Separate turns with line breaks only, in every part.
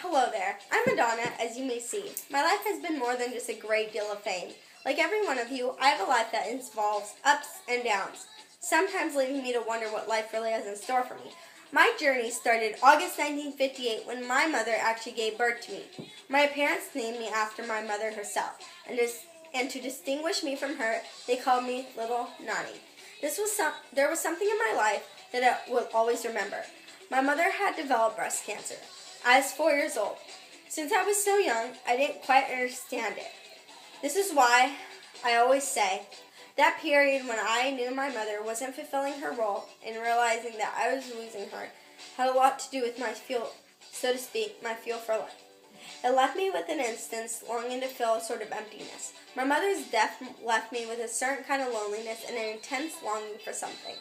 Hello there, I'm Madonna, as you may see. My life has been more than just a great deal of fame. Like every one of you, I have a life that involves ups and downs, sometimes leaving me to wonder what life really has in store for me. My journey started August 1958 when my mother actually gave birth to me. My parents named me after my mother herself, and to distinguish me from her, they called me Little Nani. There was something in my life that I will always remember. My mother had developed breast cancer. I was 4 years old. Since I was so young, I didn't quite understand it. This is why I always say that period when I knew my mother wasn't fulfilling her role and realizing that I was losing her had a lot to do with my fuel, so to speak, my fuel for life. It left me with an instance longing to fill a sort of emptiness. My mother's death left me with a certain kind of loneliness and an intense longing for something.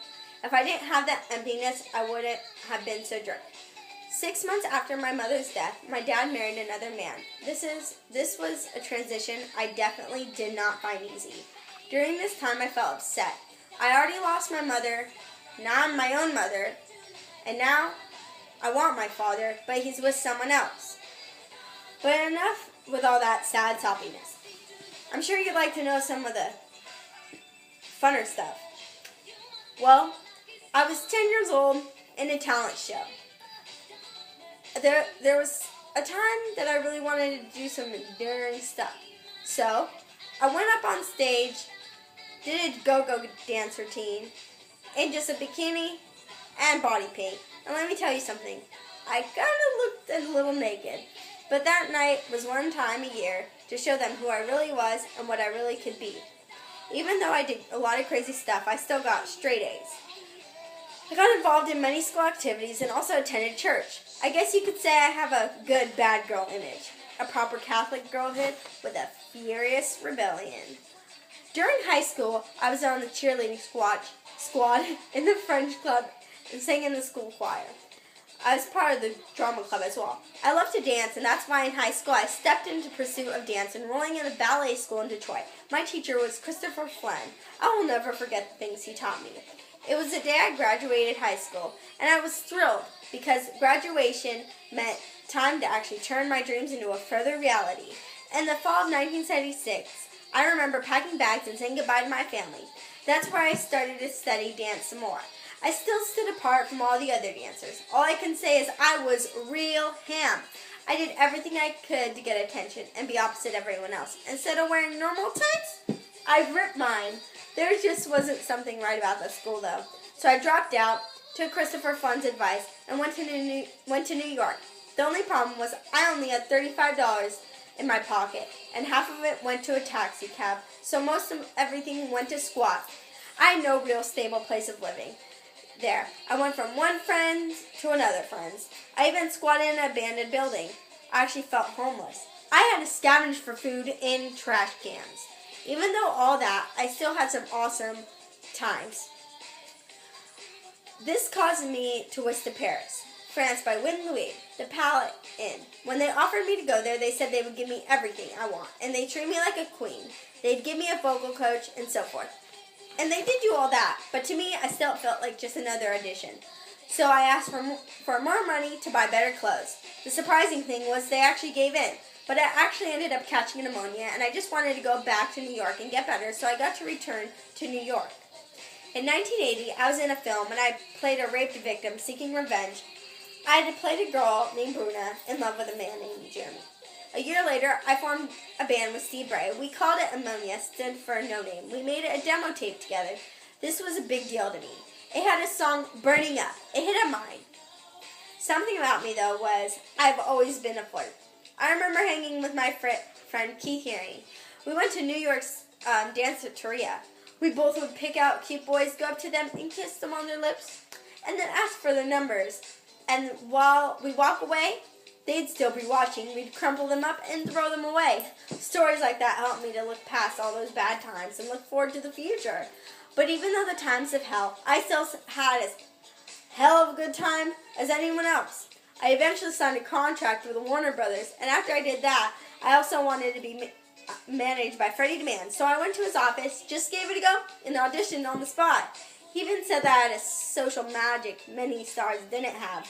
If I didn't have that emptiness, I wouldn't have been so driven. 6 months after my mother's death, my dad married another man. This was a transition I definitely did not find easy. During this time, I felt upset. I already lost my mother, now I'm my own mother, and now I want my father, but he's with someone else. But enough with all that sad soppiness. I'm sure you'd like to know some of the funner stuff. Well, I was 10 years old in a talent show. There was a time that I really wanted to do some enduring stuff. So, I went up on stage, did a go-go dance routine, in just a bikini and body paint. And let me tell you something, I kind of looked a little naked. But that night was one time a year to show them who I really was and what I really could be. Even though I did a lot of crazy stuff, I still got straight A's. I got involved in many school activities and also attended church. I guess you could say I have a good bad girl image, a proper Catholic girlhood with a furious rebellion. During high school, I was on the cheerleading squad in the French club and sang in the school choir. I was part of the drama club as well. I love to dance, and that's why in high school I stepped into pursuit of dance, enrolling in a ballet school in Detroit. My teacher was Christopher Flynn. I will never forget the things he taught me. It was the day I graduated high school, and I was thrilled because graduation meant time to actually turn my dreams into a further reality. In the fall of 1976, I remember packing bags and saying goodbye to my family. That's where I started to study dance some more. I still stood apart from all the other dancers. All I can say is I was real ham. I did everything I could to get attention and be opposite everyone else. Instead of wearing normal tights, I ripped mine. There just wasn't something right about the school though. So I dropped out, took Christopher Flynn's advice, and went to New York. The only problem was I only had $35 in my pocket, and half of it went to a taxi cab, so most of everything went to squat. I had no real stable place of living there. I went from one friend to another friend's. I even squatted in an abandoned building. I actually felt homeless. I had to scavenge for food in trash cans. Even though all that, I still had some awesome times. This caused me to wish to Paris, France by Win Louis, the Palais Inn. When they offered me to go there, they said they would give me everything I want, and they treat me like a queen. They'd give me a vocal coach and so forth. And they did do all that, but to me, I still felt like just another audition. So I asked for more money to buy better clothes. The surprising thing was they actually gave in, but I actually ended up catching pneumonia, and I just wanted to go back to New York and get better, so I got to return to New York. In 1980, I was in a film, and I played a raped victim seeking revenge. I had played a girl named Bruna in love with a man named Jeremy. A year later, I formed a band with Steve Bray. We called it Ammonia, stood for No Name. We made a demo tape together. This was a big deal to me. It had a song, Burning Up. It hit a mine. Something about me, though, was I've always been a flirt. I remember hanging with my friend Keith Haring. We went to New York's danceteria. We both would pick out cute boys, go up to them, and kiss them on their lips, and then ask for their numbers. And while we walk away, they'd still be watching. We'd crumple them up and throw them away. Stories like that helped me to look past all those bad times and look forward to the future. But even though the times of hell, I still had as hell of a good time as anyone else. I eventually signed a contract with the Warner Brothers, and after I did that, I also wanted to be managed by Freddie DeMann. So I went to his office, just gave it a go, and auditioned on the spot. He even said that I had a social magic many stars didn't have.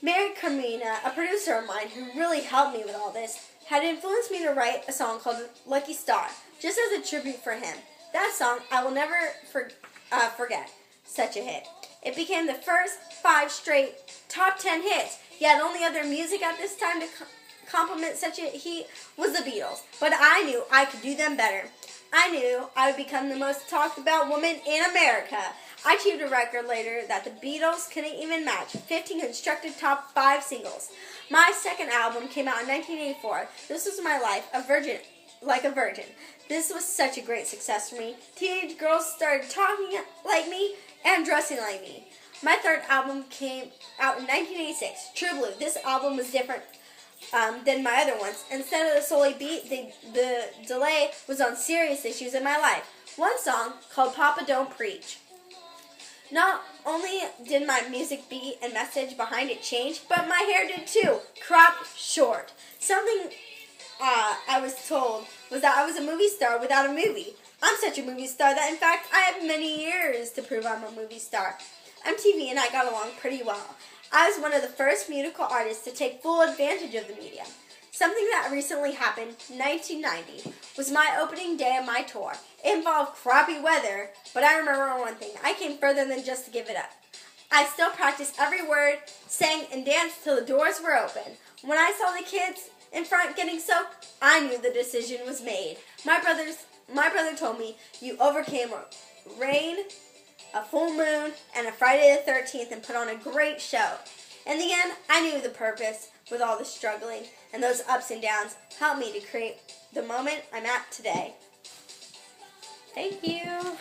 Mary Carmina, a producer of mine who really helped me with all this, had influenced me to write a song called Lucky Star, just as a tribute for him. That song I will never forget. Such a hit. It became the first 5 straight top 10 hits, yet only other music at this time to complement such a heat was the Beatles. But I knew I could do them better. I knew I would become the most talked about woman in America. I achieved a record later that the Beatles couldn't even match, 15 constructed top 5 singles. My second album came out in 1984. This was my life, like a virgin. This was such a great success for me. Teenage girls started talking like me and dressing like me. My third album came out in 1986, True Blue. This album was different than my other ones. Instead of the solely beat, the delay was on serious issues in my life. One song called Papa Don't Preach. Not only did my music beat and message behind it change, but my hair did too, cropped short. Something I was told was that I was a movie star without a movie. I'm such a movie star that, in fact, I have many years to prove I'm a movie star. MTV and I got along pretty well. I was one of the first musical artists to take full advantage of the media. Something that recently happened in 1990 was my opening day of my tour. It involved crappy weather, but I remember one thing. I came further than just to give it up. I still practiced every word, sang and danced till the doors were open. When I saw the kids in front getting soaked, I knew the decision was made. My brother told me, you overcame rain, a full moon, and a Friday the 13th and put on a great show. In the end, I knew the purpose with all the struggling and those ups and downs helped me to create the moment I'm at today. Thank you.